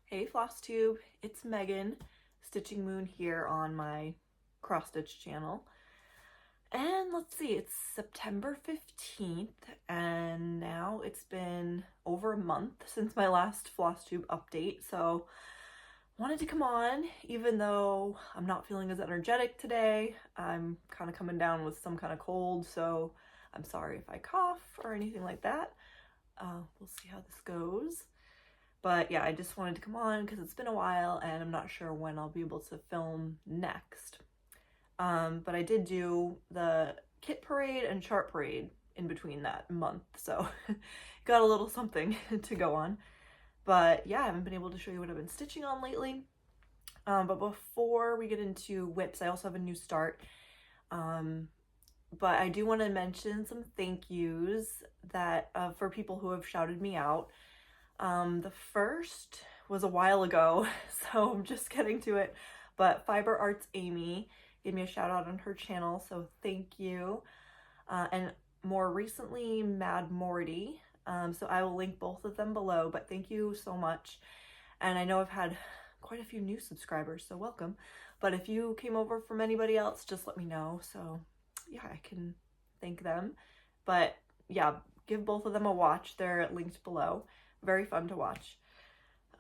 Hey Flosstube, it's Megan, Stitching Moon here on my cross stitch channel. And let's see, it's September 15th and now it's been over a month since my last Flosstube update, so wanted to come on even though I'm not feeling as energetic today. I'm kind of coming down with some kind of cold, so I'm sorry if I cough or anything like that. We'll see how this goes. But yeah, I just wanted to come on because it's been a while and I'm not sure when I'll be able to film next. But I did do the kit parade and chart parade in between that month, so got a little something to go on. But yeah, I haven't been able to show you what I've been stitching on lately. But before we get into whips, I also have a new start. But I do want to mention some thank yous that for people who have shouted me out. The first was a while ago, so I'm just getting to it, but Fiber Arts Amy gave me a shout out on her channel, so thank you. And more recently, Mad Morty, so I will link both of them below, but thank you so much. And I know I've had quite a few new subscribers, so welcome. But if you came over from anybody else, just let me know, so yeah, I can thank them. But yeah, give both of them a watch, they're linked below. Very fun to watch.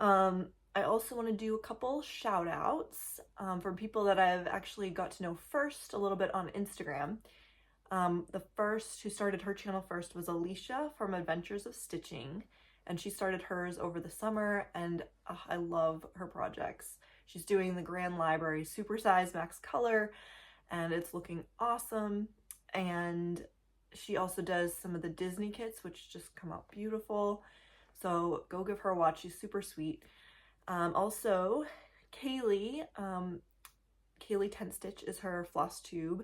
I also want to do a couple shout outs from people that I've actually got to know first a little bit on Instagram. The first who started her channel first was Alicia from Adventures of Stitching, and she started hers over the summer, and I love her projects. She's doing the Grand Library Supersize Max Color, and it's looking awesome. And she also does some of the Disney kits, which just come out beautiful. So go give her a watch, she's super sweet. Also, Kaylee, Kaylee 10 Stitch is her Flosstube,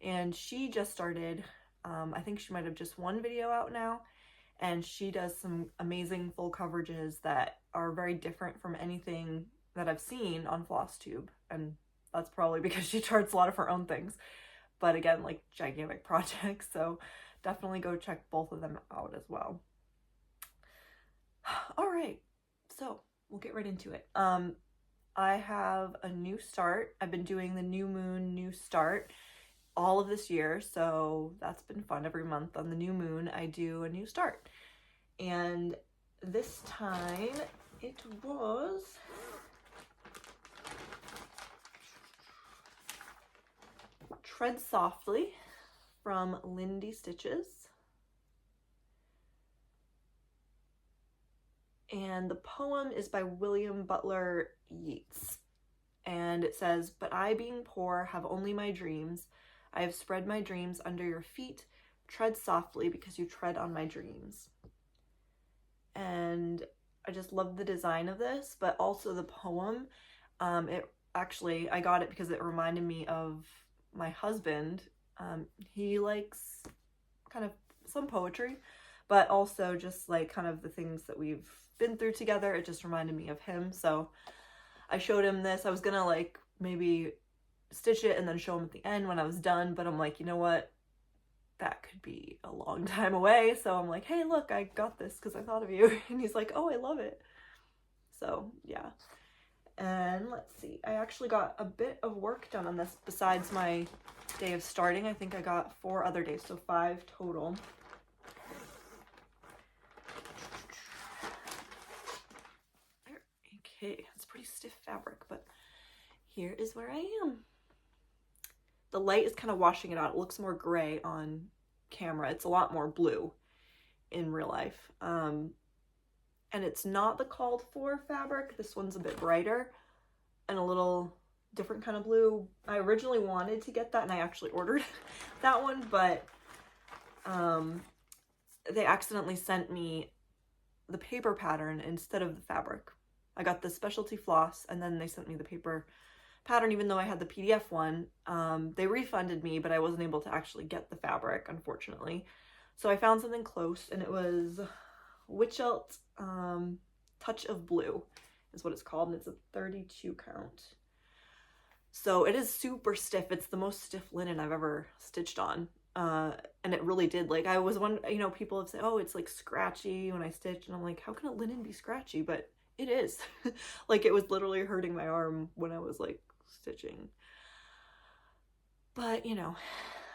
and she just started, I think she might have just one video out now, and she does some amazing full coverages that are very different from anything that I've seen on Flosstube, and that's probably because she charts a lot of her own things, but again, like gigantic projects, so definitely go check both of them out as well. All right, so we'll get right into it. I have a new start. I've been doing the new moon, new start all of this year, so that's been fun. Every month on the new moon, I do a new start. And this time it was Tread Softly from Lindy Stitches. And the poem is by William Butler Yeats. And it says, "But I, being poor, have only my dreams. I have spread my dreams under your feet. Tread softly, because you tread on my dreams." And I just love the design of this, but also the poem. It actually, I got it because it reminded me of my husband. He likes kind of some poetry, but also just like kind of the things that we've been through together. It just reminded me of him, so I showed him this. I was gonna like maybe stitch it and then show him at the end when I was done, but I'm like, you know what, that could be a long time away, so I'm like, hey look, I got this because I thought of you. And he's like, oh, I love it. So yeah. And let's see, I actually got a bit of work done on this besides my day of starting. I think I got 4 other days, so 5 total. Okay, it's pretty stiff fabric, but here is where I am. The light is kind of washing it out. It looks more gray on camera. It's a lot more blue in real life. And it's not the called for fabric. This one's a bit brighter and a little different kind of blue. I originally wanted to get that, and I actually ordered that one, but they accidentally sent me the paper pattern instead of the fabric. I got the specialty floss, and then they sent me the paper pattern, even though I had the PDF one. They refunded me, but I wasn't able to actually get the fabric, unfortunately. So I found something close, and it was Witchelt Touch of Blue is what it's called, and it's a 32 count. So it is super stiff. It's the most stiff linen I've ever stitched on. And it really did, like, I was one, you know, people have said, oh, it's like scratchy when I stitch, and I'm like, how can a linen be scratchy? But It is. Like, it was literally hurting my arm when I was like stitching. But, you know,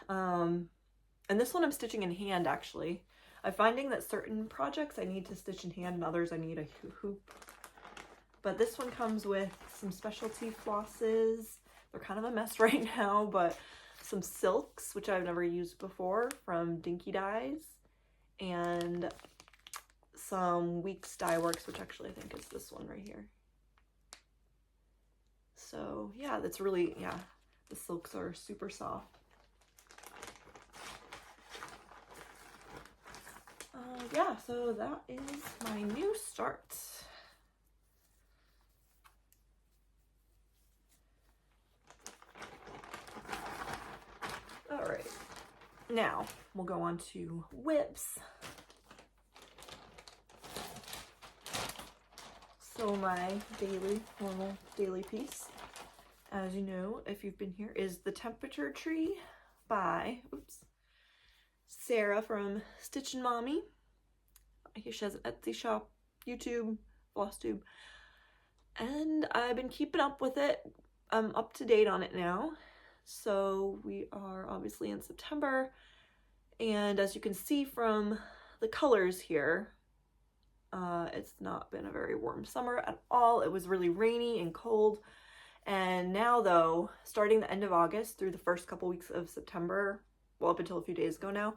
and this one I'm stitching in hand, actually. I'm finding that certain projects I need to stitch in hand and others I need a hoop. But this one comes with some specialty flosses. They're kind of a mess right now, but some silks, which I've never used before from Dinky Dyes, and some Weeks Dye Works, which actually I think is this one right here. So yeah, that's really, yeah, the silks are super soft. Yeah, so that is my new start. All right, now we'll go on to whips. So my normal daily piece, as you know, if you've been here, is the Temperature Tree by, Sarah from Stitchin Mommy. She has an Etsy shop, YouTube, Flosstube, and I've been keeping up with it. I'm up to date on it now. So we are obviously in September, and as you can see from the colors here, it's not been a very warm summer at all. It was really rainy and cold. And now though, starting the end of August through the first couple weeks of September, well, up until a few days ago now,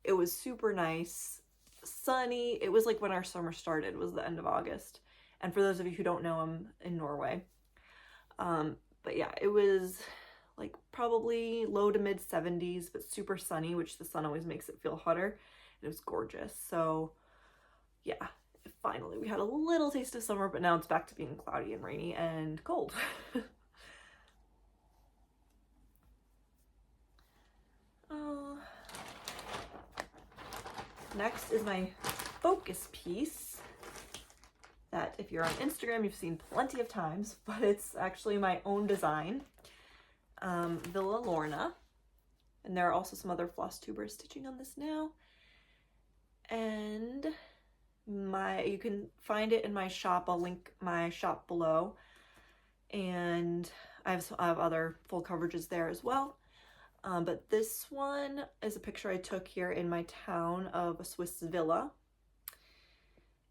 it was super nice, sunny. It was like when our summer started, was the end of August. And for those of you who don't know, I'm in Norway. But yeah, it was like probably low to mid 70s, but super sunny, which the sun always makes it feel hotter. It was gorgeous. So yeah, finally we had a little taste of summer, but now it's back to being cloudy and rainy and cold. Next is my focus piece that if you're on Instagram, you've seen plenty of times, but it's actually my own design, Villalorna. And there are also some other Flosstubers stitching on this now. And you can find it in my shop. I'll link my shop below. And I have other full coverages there as well. But this one is a picture I took here in my town of a Swiss villa.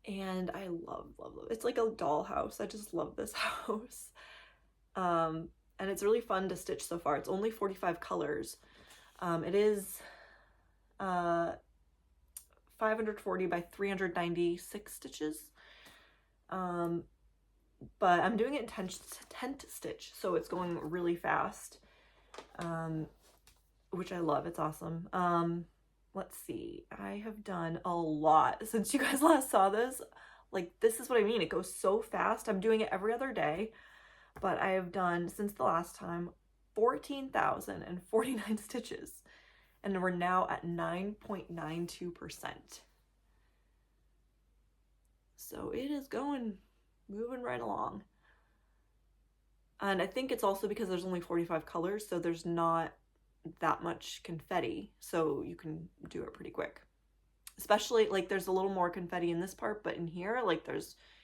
And I love it. It's like a dollhouse. I just love this house. And it's really fun to stitch so far. It's only 45 colors. It is 540 by 396 stitches. But I'm doing it in tent stitch, so it's going really fast, which I love. It's awesome. Let's see, I have done a lot since you guys last saw this. Like, this is what I mean. It goes so fast. I'm doing it every other day, but I have done, since the last time, 14,049 stitches, and we're now at 9.92%. So it is moving right along. And I think it's also because there's only 45 colors, so there's not that much confetti, so you can do it pretty quick. Especially, like, there's a little more confetti in this part, but in here, like,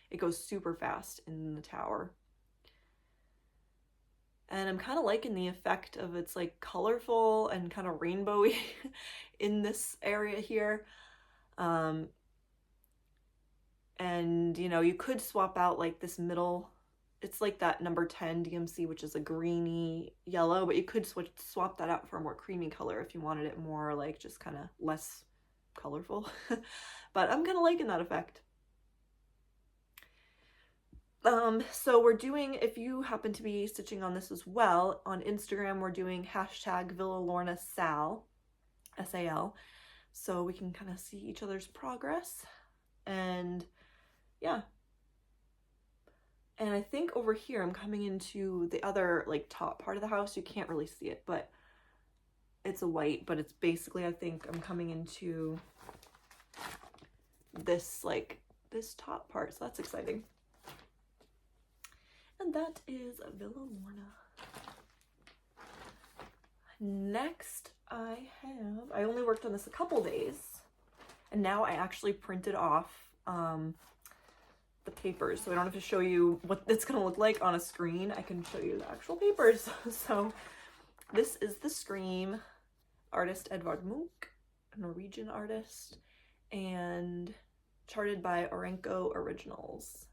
it goes super fast in the tower. And I'm kind of liking the effect of it's like colorful and kind of rainbowy in this area here. And you know, you could swap out like this middle, it's like that number 10 DMC, which is a greeny yellow, but you could swap that out for a more creamy color if you wanted it more like just kind of less colorful. But I'm kind of liking that effect. So we're doing, if you happen to be stitching on this as well, on Instagram, we're doing hashtag Villalorna Sal, S-A-L, so we can kind of see each other's progress. And yeah. And I think over here, I'm coming into the other, like, top part of the house. You can't really see it, but it's a white, but it's basically, I think I'm coming into this, like, this top part, so that's exciting. And that is Villalorna. Next, I only worked on this a couple days, and now I actually printed off the papers, so I don't have to show you what it's gonna look like on a screen. I can show you the actual papers. So this is the Scream, artist Edvard Munch, a Norwegian artist, and charted by Orenco Originals.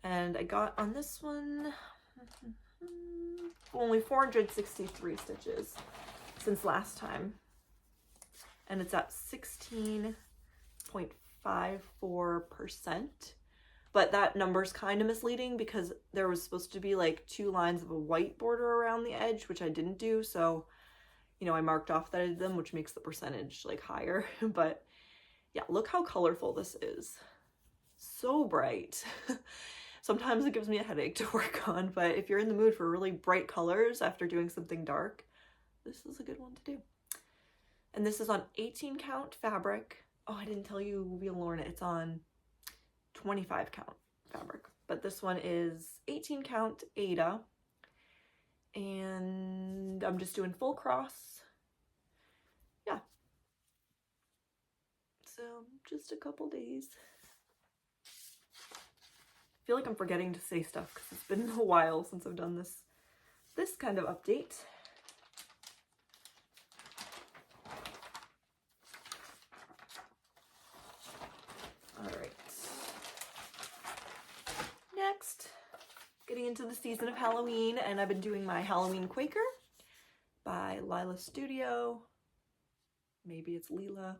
And I got on this one only 463 stitches since last time, and it's at 16.54%, but that number's kind of misleading because there was supposed to be like 2 lines of a white border around the edge, which I didn't do, so you know, I marked off that I did them, which makes the percentage like higher. But yeah, look how colorful this is. So bright. Sometimes it gives me a headache to work on, but if you're in the mood for really bright colors after doing something dark, this is a good one to do. And this is on 18 count fabric. Oh, I didn't tell you Villalorna, it's on 25 count fabric, but this one is 18 count Ada, and I'm just doing full cross. Yeah. So just a couple days. I feel like I'm forgetting to say stuff because it's been a while since I've done this kind of update. All right. Next, getting into the season of Halloween, and I've been doing my Halloween Quaker by Lila Studio. Maybe it's Lila.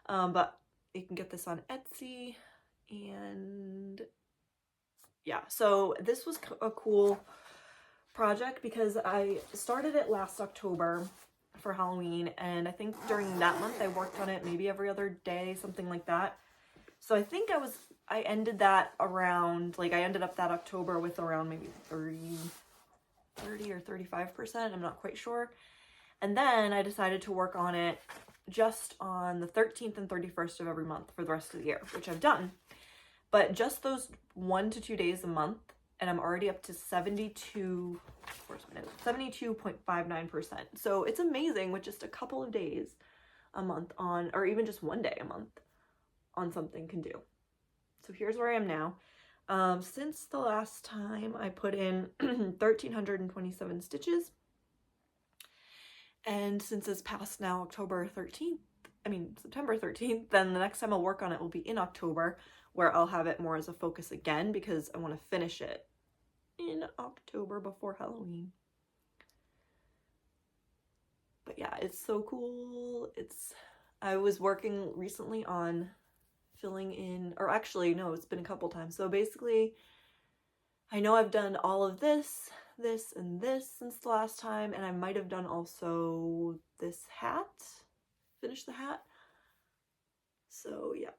But you can get this on Etsy. And yeah, so this was a cool project because I started it last October for Halloween, and I think during that month I worked on it maybe every other day, something like that. So I think I ended that around, like I ended up that October with around maybe 30 or 35%, I'm not quite sure. And then I decided to work on it just on the 13th and 31st of every month for the rest of the year, which I've done. But just those 1 to 2 days a month, and I'm already up to 72.59%. So it's amazing with just a couple of days a month on, or even just 1 day a month on something can do. So here's where I am now. Since the last time I put in 1,327 stitches, and since it's past now September 13th, then the next time I'll work on it will be in October, where I'll have it more as a focus again because I want to finish it in October before Halloween. But yeah, it's so cool. I was working recently on filling in, or actually no, it's been a couple times. So basically, I know I've done all of this, and this since the last time, and I might have done also this hat, finish the hat. So yeah,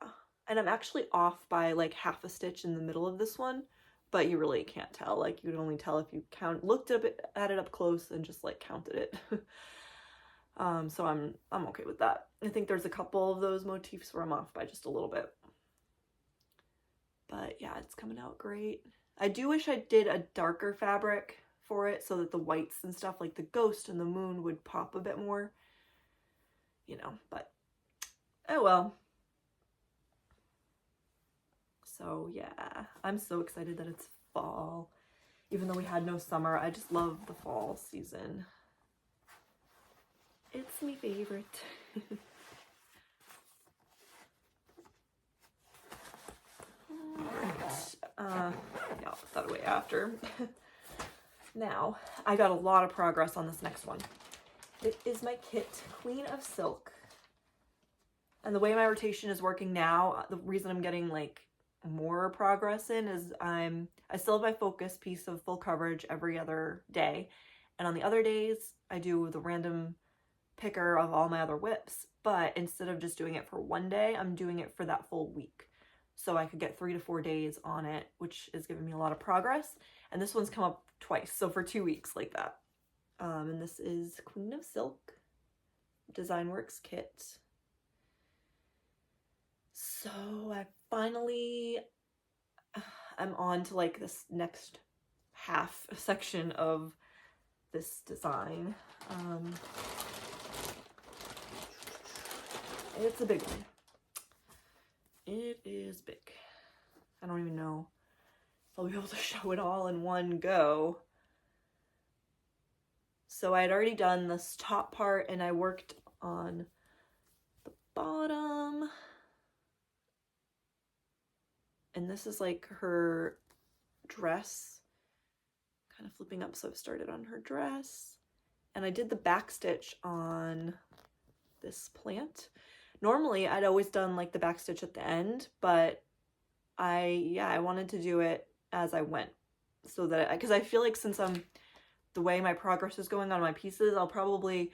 and I'm actually off by like half a stitch in the middle of this one, but you really can't tell. Like you can only tell if you looked at it up close and just like counted it. So I'm okay with that. I think there's a couple of those motifs where I'm off by just a little bit, but yeah, it's coming out great. I do wish I did a darker fabric for it so that the whites and stuff like the ghost and the moon would pop a bit more, you know, but oh well. So yeah, I'm so excited that it's fall. Even though we had no summer, I just love the fall season. It's my favorite. Alright, yeah, I'll put that away after. Now, I got a lot of progress on this next one. It is my kit, Queen of Silk. And the way my rotation is working now, the reason I'm getting like more progress in is I still have my focus piece of full coverage every other day. And on the other days, I do the random picker of all my other whips. But instead of just doing it for 1 day, I'm doing it for that full week. So I could get 3 to 4 days on it, which is giving me a lot of progress. And this one's come up twice, so for 2 weeks like that. And this is Queen of Silk Design Works kit. So I'm on to like this next half section of this design. It's a big one. It is big. I don't even know if I'll be able to show it all in one go. So I had already done this top part and I worked on the bottom. And this is like her dress, kind of flipping up, so I've started on her dress. And I did the back stitch on this plant. Normally I'd always done like the back stitch at the end, but I wanted to do it as I went, so that, because I feel like since the way my progress is going on my pieces, I'll probably,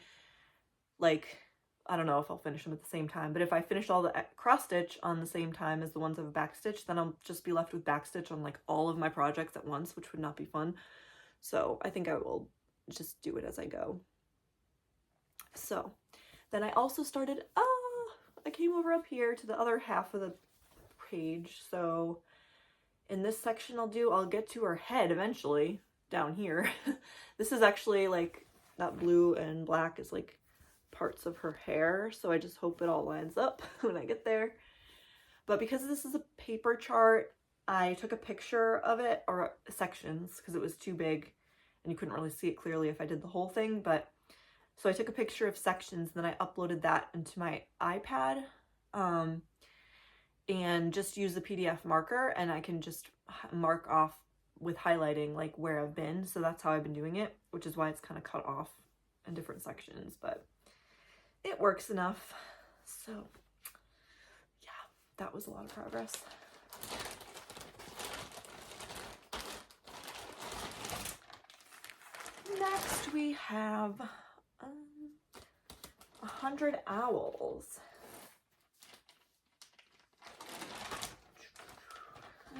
like, I don't know if I'll finish them at the same time, but if I finish all the cross stitch on the same time as the ones that have back stitch, then I'll just be left with back stitch on like all of my projects at once, which would not be fun. So I think I will just do it as I go. So then I also started, I came over up here to the other half of the page. So in this section I'll get to her head eventually down here. This is actually like, that blue and black is like parts of her hair, so I just hope it all lines up when I get there. But because this is a paper chart, I took a picture of it, or sections, because it was too big and you couldn't really see it clearly if I did the whole thing. But so I took a picture of sections, then I uploaded that into my iPad, and just use the PDF marker, and I can just mark off with highlighting like where I've been. So that's how I've been doing it, which is why it's kind of cut off in different sections, but it works enough. So yeah, that was a lot of progress. Next we have 100 owls.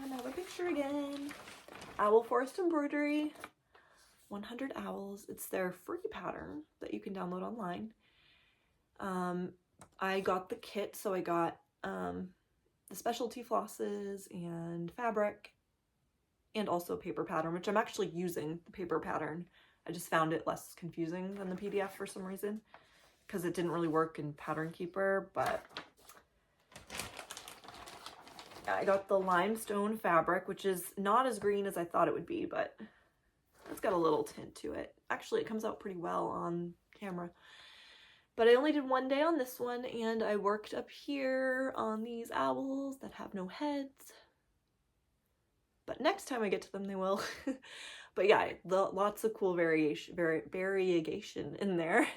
Another picture again. Owl Forest Embroidery, 100 owls. It's their free pattern that you can download online. I got the kit, so I got the specialty flosses and fabric, and also paper pattern, which I'm actually using the paper pattern. I just found it less confusing than the PDF for some reason, because it didn't really work in Pattern Keeper. But I got the limestone fabric, which is not as green as I thought it would be, but it's got a little tint to it. Actually, it comes out pretty well on camera. But I only did one day on this one, and I worked up here on these owls that have no heads. But next time I get to them, they will. But yeah, lots of cool variation in there.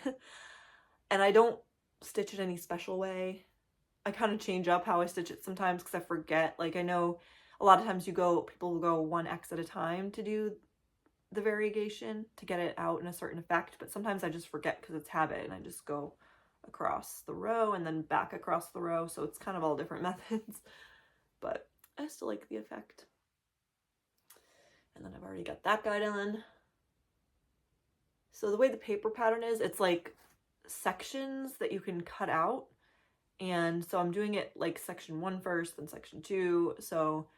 And I don't stitch it any special way. I kind of change up how I stitch it sometimes because I forget. Like, I know a lot of times people will go 1x at a time to do the variegation to get it out in a certain effect, but sometimes I just forget because it's habit, and I just go across the row and then back across the row, so it's kind of all different methods, but I still like the effect. And then I've already got that guy done. So the way the paper pattern is, it's like sections that you can cut out, and so I'm doing it like section 1 first, then section 2, so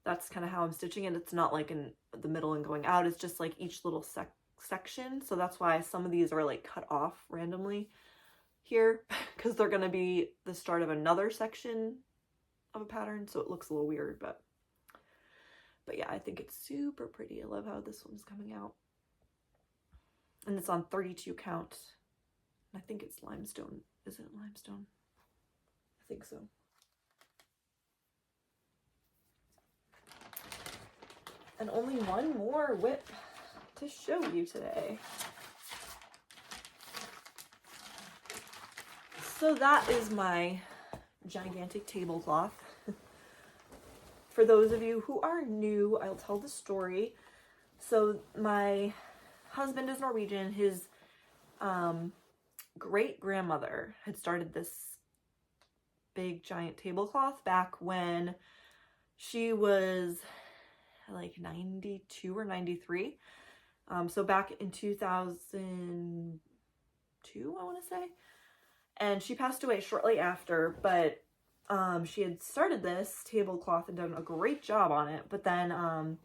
that's kind of how I'm stitching it. It's not like in the middle and going out, it's just like each little section. So that's why some of these are like cut off randomly here, because they're going to be the start of another section of a pattern, so it looks a little weird, but yeah, I think it's super pretty. I love how this one's coming out. And it's on 32 count. I think it's limestone. Is it limestone? I think so. And only one more whip to show you today. So that is my gigantic tablecloth. For those of you who are new, I'll tell the story. So my husband is Norwegian. His great-grandmother had started this big giant tablecloth back when she was like 92 or 93. So back in 2002, I want to say. And she passed away shortly after, but she had started this tablecloth and done a great job on it, but then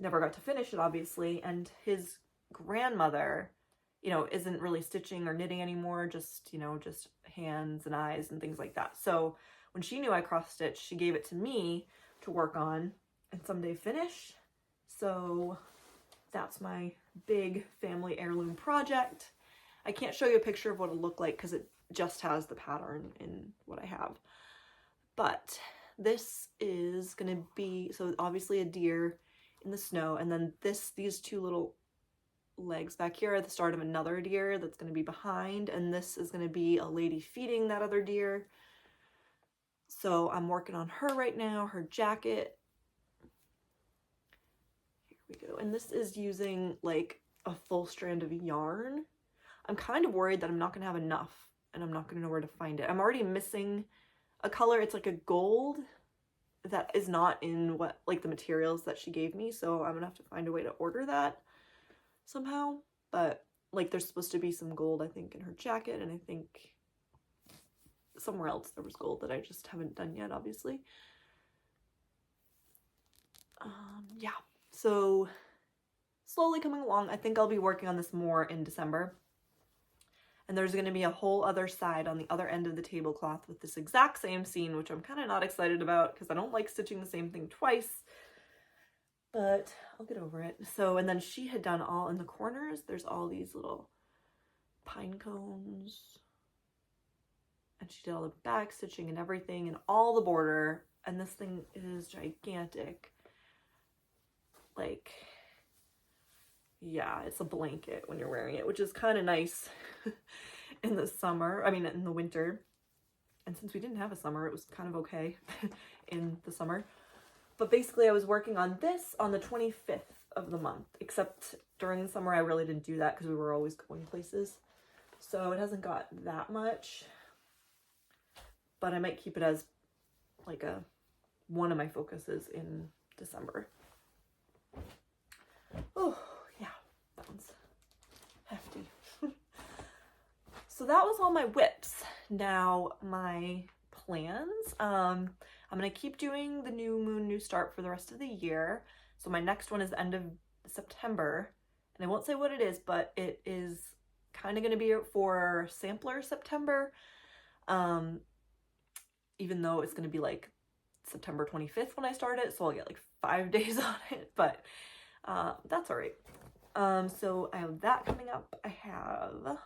never got to finish it, obviously. And his grandmother, you know, isn't really stitching or knitting anymore, just, you know, just hands and eyes and things like that. So when she knew I cross-stitched, she gave it to me to work on and someday finish. So that's my big family heirloom project. I can't show you a picture of what it'll look like because it just has the pattern in what I have. But this is gonna be, so obviously a deer in the snow, and then these two little legs back here are the start of another deer that's gonna be behind, and this is gonna be a lady feeding that other deer. So I'm working on her right now, her jacket. Here we go. And this is using like a full strand of yarn. I'm kind of worried that I'm not gonna have enough and I'm not gonna know where to find it. I'm already missing a color. It's like a gold that is not in what, like, the materials that she gave me, so I'm gonna have to find a way to order that somehow. But like, there's supposed to be some gold, I think, in her jacket, and I think somewhere else there was gold that I just haven't done yet, obviously. Yeah, so slowly coming along. I think I'll be working on this more in December. And there's going to be a whole other side on the other end of the tablecloth with this exact same scene, which I'm kind of not excited about because I don't like stitching the same thing twice. But I'll get over it. So, and then she had done all in the corners. There's all these little pine cones. And she did all the back stitching and everything and all the border. And this thing is gigantic. Like, yeah, it's a blanket when you're wearing it, which is kind of nice in the summer. I mean, in the winter. And since we didn't have a summer, it was kind of okay in the summer. But basically, I was working on this on the 25th of the month, except during the summer, I really didn't do that because we were always going places. So it hasn't got that much, but I might keep it as like one of my focuses in December. Oh, yeah, that one's hefty. So that was all my whips. Now my plans. I'm going to keep doing the new moon, new start for the rest of the year. So my next one is the end of September. And I won't say what it is, but it is kind of going to be for sampler September. Even though it's going to be like September 25th when I start it. So I'll get like 5 days on it. But that's all right. So I have that coming up. I have,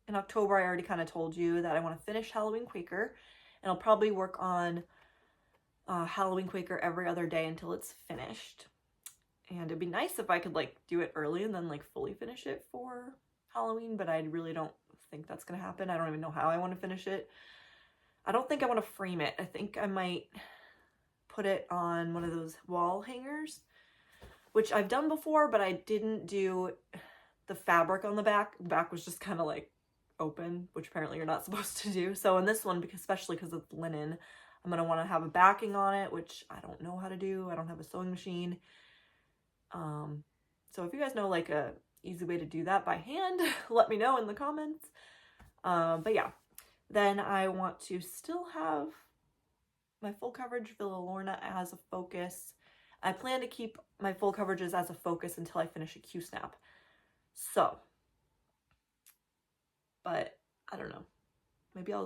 in October, I already kind of told you that I want to finish Halloween Quaker, and I'll probably work on Halloween Quaker every other day until it's finished. And it'd be nice if I could like do it early and then like fully finish it for Halloween, but I really don't think that's gonna happen. I don't even know how I want to finish it. I don't think I want to frame it. I think I might put it on one of those wall hangers, which I've done before, but I didn't do the fabric on the back. The back was just kind of like open, which apparently you're not supposed to do. So in this one, because especially because it's linen, I'm going to want to have a backing on it, which I don't know how to do. I don't have a sewing machine. So if you guys know like a easy way to do that by hand, let me know in the comments. But yeah, then I want to still have my full coverage Villalorna as a focus. I plan to keep my full coverages as a focus until I finish a Q-snap. So, but I don't know. Maybe I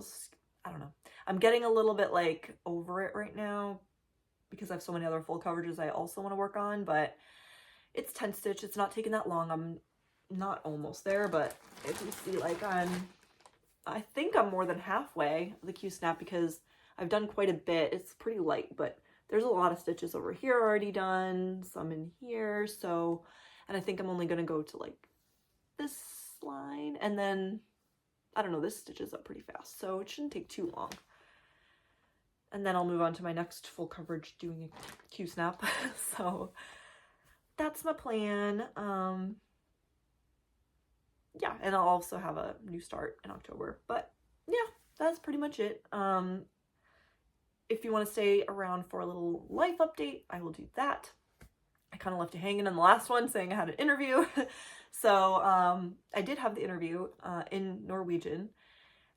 don't know. I'm getting a little bit like over it right now because I have so many other full coverages I also want to work on, but it's 10 stitch. It's not taking that long. I'm not almost there, but if you see, like, I think I'm more than halfway the Q-snap because I've done quite a bit. It's pretty light, but there's a lot of stitches over here already done, some in here. So, and I think I'm only going to go to like this line, and then I don't know, this stitches up pretty fast, so it shouldn't take too long. And then I'll move on to my next full coverage doing a Q-snap. So that's my plan. Yeah, and I'll also have a new start in October. But yeah, that's pretty much it. If you want to stay around for a little life update, I will do that. I kind of left you hanging in the last one saying I had an interview. So I did have the interview in Norwegian.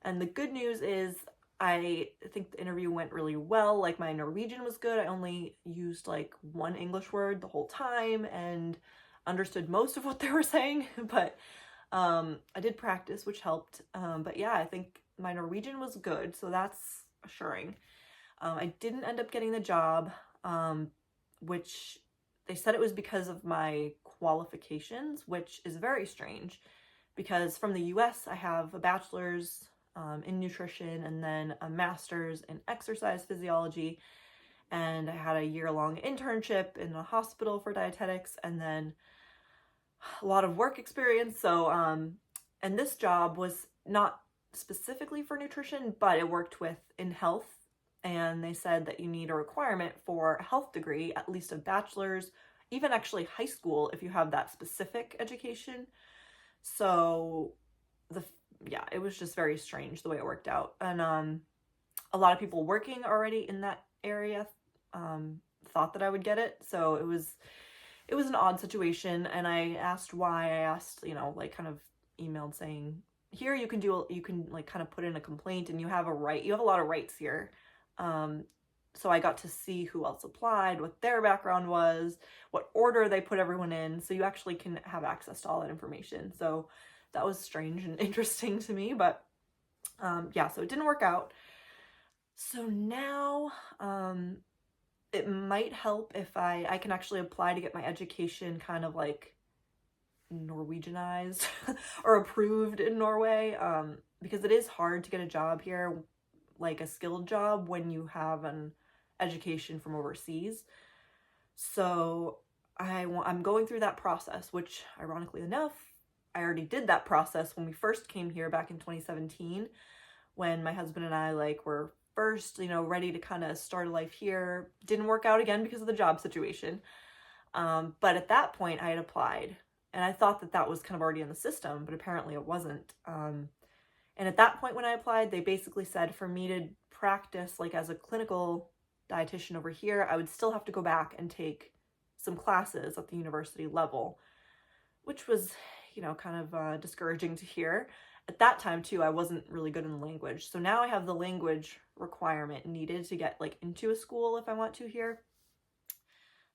And the good news is I think the interview went really well. Like, my Norwegian was good. I only used like one English word the whole time and understood most of what they were saying. But I did practice, which helped. But yeah, I think my Norwegian was good. So that's assuring. I didn't end up getting the job, which they said it was because of my qualifications, which is very strange because from the US, I have a bachelor's in nutrition and then a master's in exercise physiology. And I had a year-long internship in a hospital for dietetics and then a lot of work experience. So, and this job was not specifically for nutrition, but it worked with in health. And they said that you need a requirement for a health degree, at least a bachelor's, even actually high school if you have that specific education. So yeah, it was just very strange the way it worked out. And a lot of people working already in that area thought that I would get it. So it was an odd situation. And I asked why. I asked, you know, like kind of emailed saying, here you can like kind of put in a complaint and you have a lot of rights here. So I got to see who else applied, what their background was, what order they put everyone in. So you actually can have access to all that information. So that was strange and interesting to me, but yeah, so it didn't work out. So now it might help if I can actually apply to get my education kind of like Norwegianized or approved in Norway, because it is hard to get a job here, like a skilled job, when you have an education from overseas. So I'm going through that process, which ironically enough, I already did that process when we first came here back in 2017, when my husband and I like were first, you know, ready to kind of start a life here. Didn't work out again because of the job situation. But at that point I had applied and I thought that that was kind of already in the system, but apparently it wasn't. And at that point when I applied, they basically said for me to practice like as a clinical dietitian over here, I would still have to go back and take some classes at the university level, which was, you know, kind of discouraging to hear. At that time too, I wasn't really good in the language. So now I have the language requirement needed to get like into a school if I want to here.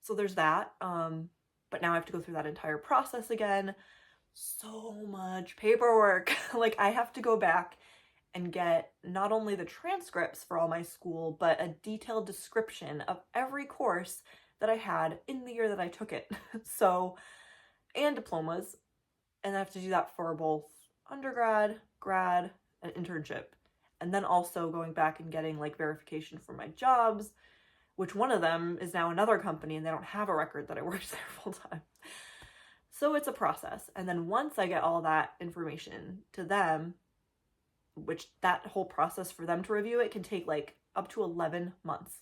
So there's that. But now I have to go through that entire process again. So much paperwork. Like I have to go back and get not only the transcripts for all my school, but a detailed description of every course that I had in the year that I took it. So, and diplomas. And I have to do that for both undergrad, grad, and internship. And then also going back and getting like verification for my jobs, which one of them is now another company and they don't have a record that I worked there full time. So it's a process. And then once I get all that information to them, which that whole process for them to review it can take like up to 11 months.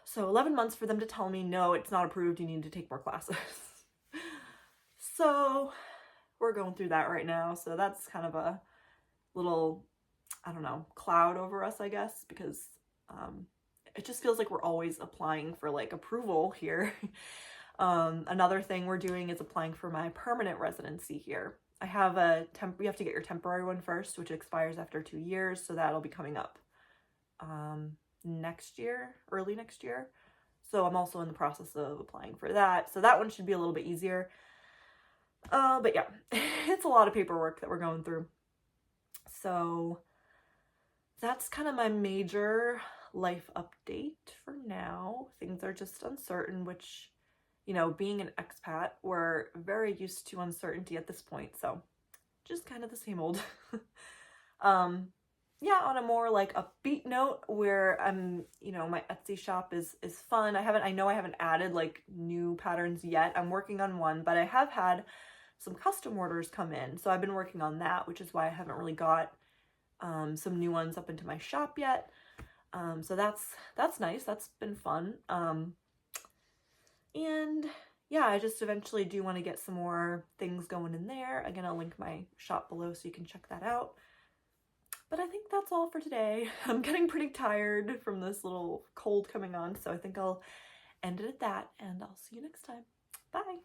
So 11 months for them to tell me, no, it's not approved, you need to take more classes. So we're going through that right now. So that's kind of a little, I don't know, cloud over us, I guess, because it just feels like we're always applying for like approval here. Another thing we're doing is applying for my permanent residency here. I have you have to get your temporary one first, which expires after 2 years. So that'll be coming up next year, early next year. So I'm also in the process of applying for that. So that one should be a little bit easier. But yeah, it's a lot of paperwork that we're going through. So that's kind of my major life update for now. Things are just uncertain, which, you know, being an expat, we're very used to uncertainty at this point. So just kind of the same old. Yeah, on a more like upbeat note, where I'm, you know, my Etsy shop is fun. I know I haven't added like new patterns yet. I'm working on one, but I have had some custom orders come in. So I've been working on that, which is why I haven't really got some new ones up into my shop yet. So that's nice. That's been fun. And yeah, I just eventually do want to get some more things going in there. Again, I'll link my shop below so you can check that out. But I think that's all for today. I'm getting pretty tired from this little cold coming on, so I think I'll end it at that, and I'll see you next time. Bye!